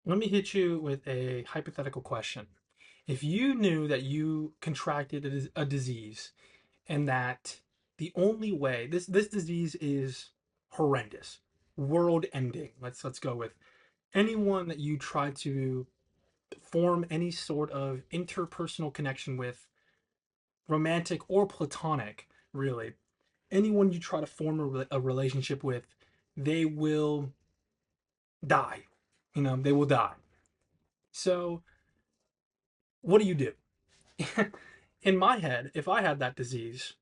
Let me hit you with a hypothetical question. If you knew that you contracted a disease and that the only way this disease is horrendous, world ending. Let's go with anyone that you try to form any sort of interpersonal connection with, romantic or platonic, really. Anyone you try to form a relationship with, they will die. They will die. So, what do you do? In my head, if I had that disease,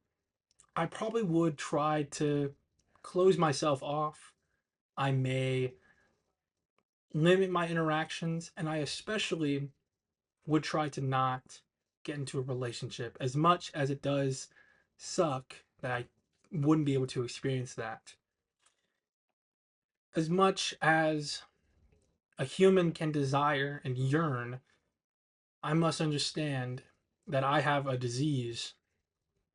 I probably would try to close myself off. I may limit my interactions, and I especially would try to not get into a relationship as much as it does suck that I wouldn't be able to experience that. As much as a human can desire and yearn, I must understand that I have a disease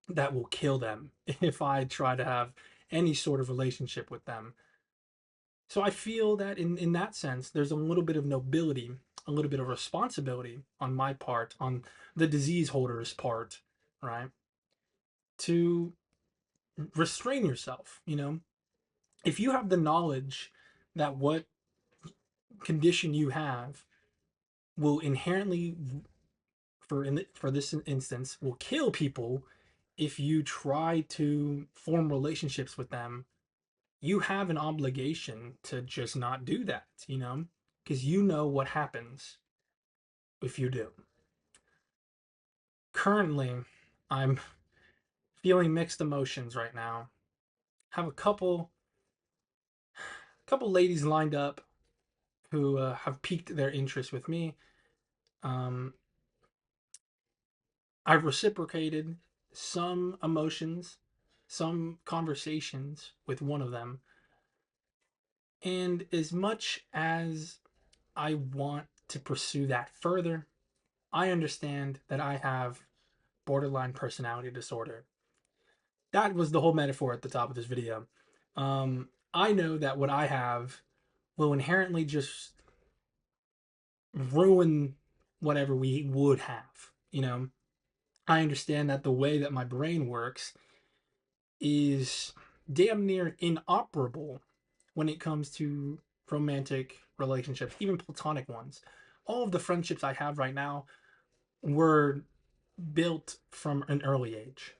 that will kill them if I try to have any sort of relationship with them. So I feel that in that sense, there's a little bit of nobility, a little bit of responsibility on my part, on the disease holder's part, right? To restrain yourself. If you have the knowledge that what condition you have will inherently, for this instance, will kill people if you try to form relationships with them, you have an obligation to just not do that, because you know what happens if you do. Currently, I'm feeling mixed emotions right now. Have a couple ladies lined up who have piqued their interest with me. Um, I've reciprocated some emotions, some conversations with one of them, and as much as I want to pursue that further, I understand that I have borderline personality disorder. That was the whole metaphor at the top of this video. I know that what I have will inherently just ruin whatever we would have. I understand that the way that my brain works is damn near inoperable when it comes to romantic relationships, even platonic ones. All of the friendships I have right now were built from an early age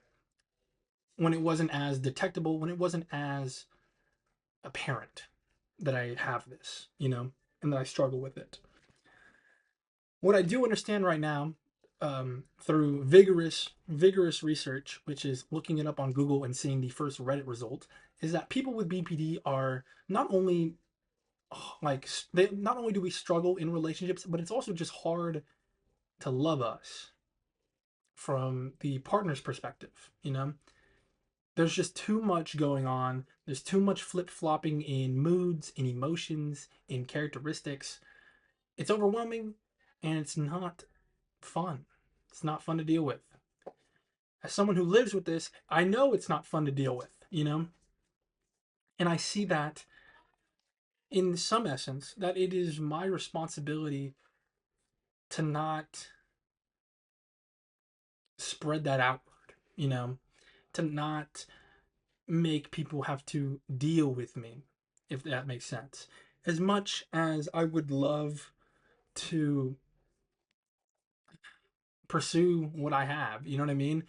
when it wasn't as detectable, when it wasn't as apparent that I have this, and that I struggle with it. What I do understand right now, through vigorous research, which is looking it up on Google and seeing the first Reddit result, is that people with BPD are not only like they not only do we struggle in relationships, but it's also just hard to love us from the partner's perspective. There's just too much going on. There's too much flip flopping in moods, in emotions, in characteristics. It's overwhelming, and it's not fun. It's not fun to deal with. As someone who lives with this, I know it's not fun to deal with. And I see that in some essence, that it is my responsibility to not spread that outward, to not make people have to deal with me, if that makes sense. As much as I would love to pursue what I have, you know what I mean?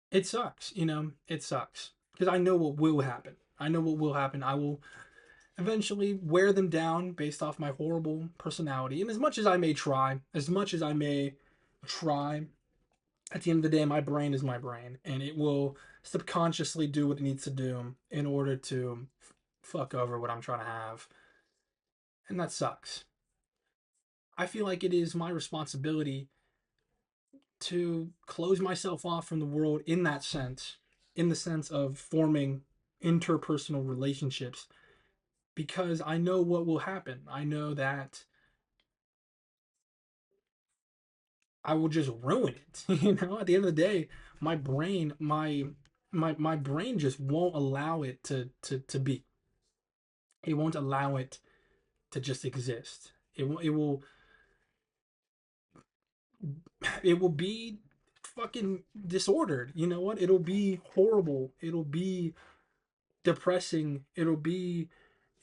It sucks. It sucks. Because I know what will happen. I know what will happen. I will eventually wear them down based off my horrible personality. And as much as I may try, at the end of the day, my brain is my brain, and it will subconsciously do what it needs to do in order to fuck over what I'm trying to have. And that sucks. I feel like it is my responsibility to close myself off from the world in that sense, in the sense of forming interpersonal relationships, because I know what will happen. I know that I will just ruin it. At the end of the day, my brain, my brain just won't allow it to be. It won't allow it to just exist. It will be fucking disordered. You know what? It'll be horrible. It'll be depressing. It'll be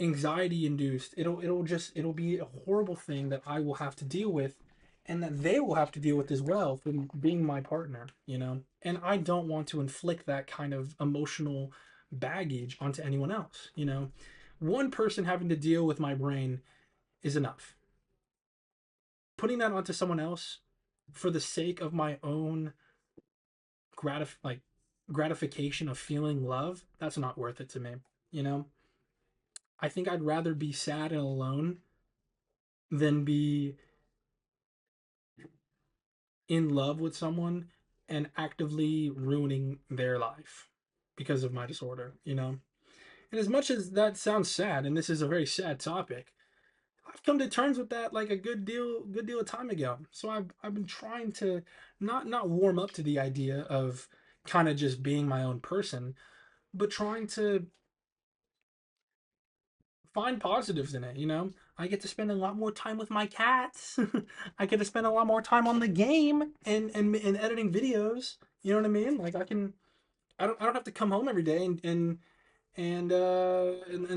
anxiety induced. It'll be a horrible thing that I will have to deal with, and that they will have to deal with as well from being my partner, you know? And I don't want to inflict that kind of emotional baggage onto anyone else, you know? One person having to deal with my brain is enough. Putting that onto someone else for the sake of my own like gratification of feeling love, that's not worth it to me, you know? I think I'd rather be sad and alone than be in love with someone and actively ruining their life because of my disorder, you know? And as much as that sounds sad, and this is a very sad topic, I've come to terms with that like a good deal of time ago. So I've been trying to not warm up to the idea of kind of just being my own person, but trying to find positives in it, you know? I get to spend a lot more time with my cats. I get to spend a lot more time on the game and editing videos. You know what I mean? Like I don't have to come home every day and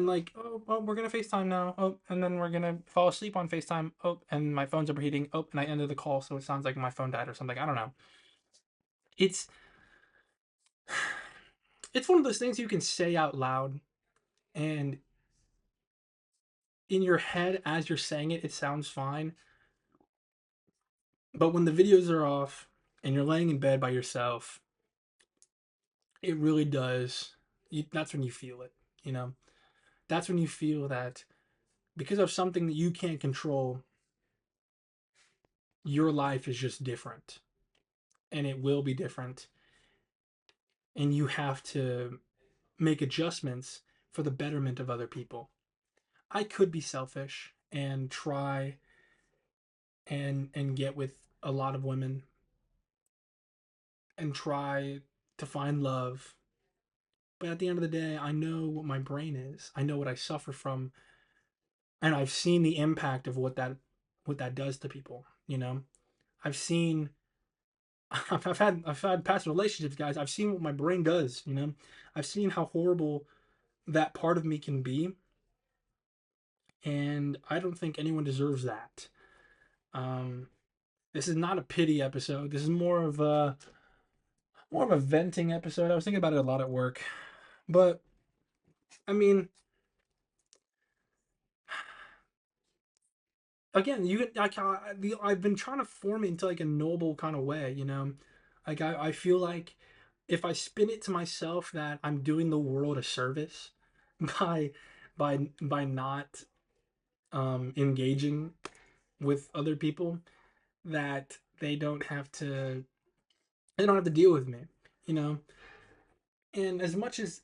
like oh we're gonna FaceTime now. Oh, and then we're gonna fall asleep on FaceTime. Oh, and my phone's overheating. Oh, and I ended the call, so it sounds like my phone died or something. I don't know. It's it's one of those things you can say out loud, and in your head as you're saying it, it sounds fine. But when the videos are off and you're laying in bed by yourself, it really does. That's when you feel it, you know? That's when you feel that because of something that you can't control, your life is just different. And it will be different. And you have to make adjustments for the betterment of other people. I could be selfish and try and get with a lot of women and try to find love. But at the end of the day, I know what my brain is. I know what I suffer from, and I've seen the impact of what that does to people. You know, I've seen. I've had past relationships, guys. I've seen what my brain does. You know, I've seen how horrible that part of me can be, and I don't think anyone deserves that. Um, this is not a pity episode. This is more of a venting episode. I was thinking about it a lot at work, but I mean, again, I've been trying to form it into like a noble kind of way, you know. Like I feel like if I spin it to myself that I'm doing the world a service by by not engaging with other people, that they don't have to deal with me, you know. And as much as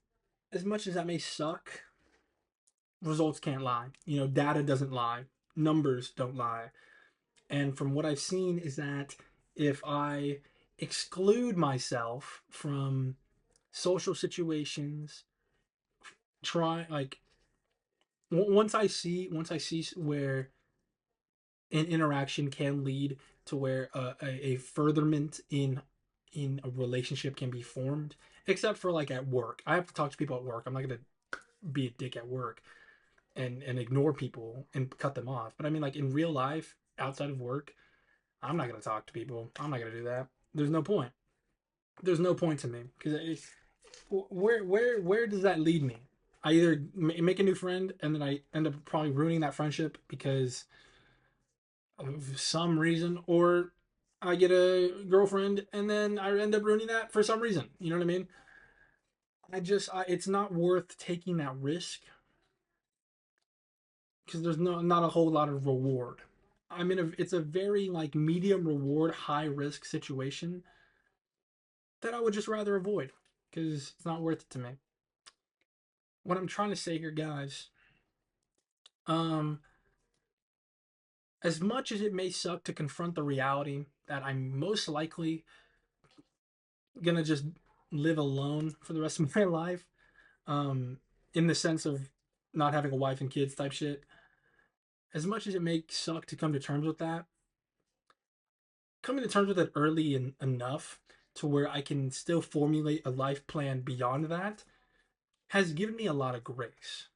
that may suck, results can't lie. You know, data doesn't lie, numbers don't lie. And from what I've seen is that if I exclude myself from social situations, try like once I see where an interaction can lead to where a furtherment in a relationship can be formed, except for like at work. I have to talk to people at work. I'm not gonna be a dick at work and ignore people and cut them off. But I mean, like in real life, outside of work, I'm not gonna talk to people. I'm not gonna do that. There's no point. There's no point to me because where does that lead me? I either make a new friend and then I end up probably ruining that friendship because of some reason, or I get a girlfriend and then I end up ruining that for some reason. You know what I mean? It's not worth taking that risk because there's not a whole lot of reward. It's a very like medium reward, high risk situation that I would just rather avoid because it's not worth it to me. What I'm trying to say here, guys, um, as much as it may suck to confront the reality that I'm most likely gonna just live alone for the rest of my life, um, in the sense of not having a wife and kids type shit, As much as it may suck to come to terms with that, coming to terms with it early and enough to where I can still formulate a life plan beyond that has given me a lot of grace.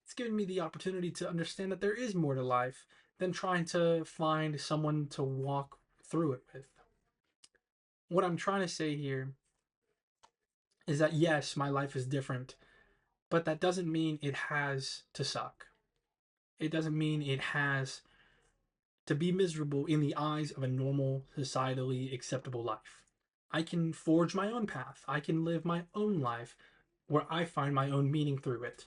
It's given me the opportunity to understand that there is more to life than trying to find someone to walk through it with. What I'm trying to say here is that yes, my life is different, but that doesn't mean it has to suck. It doesn't mean it has to be miserable in the eyes of a normal, societally acceptable life. I can forge my own path. I can live my own life where I find my own meaning through it.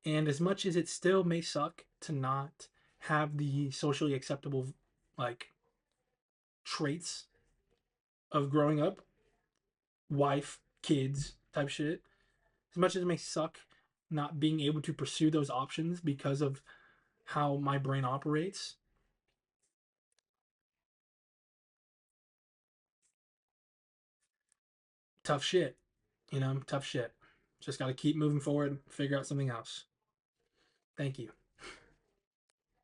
And as much as it still may suck to not have the socially acceptable like traits of growing up, wife, kids type shit, as much as it may suck not being able to pursue those options because of how my brain operates, tough shit. Tough shit. Just got to keep moving forward, figure out something else. Thank you.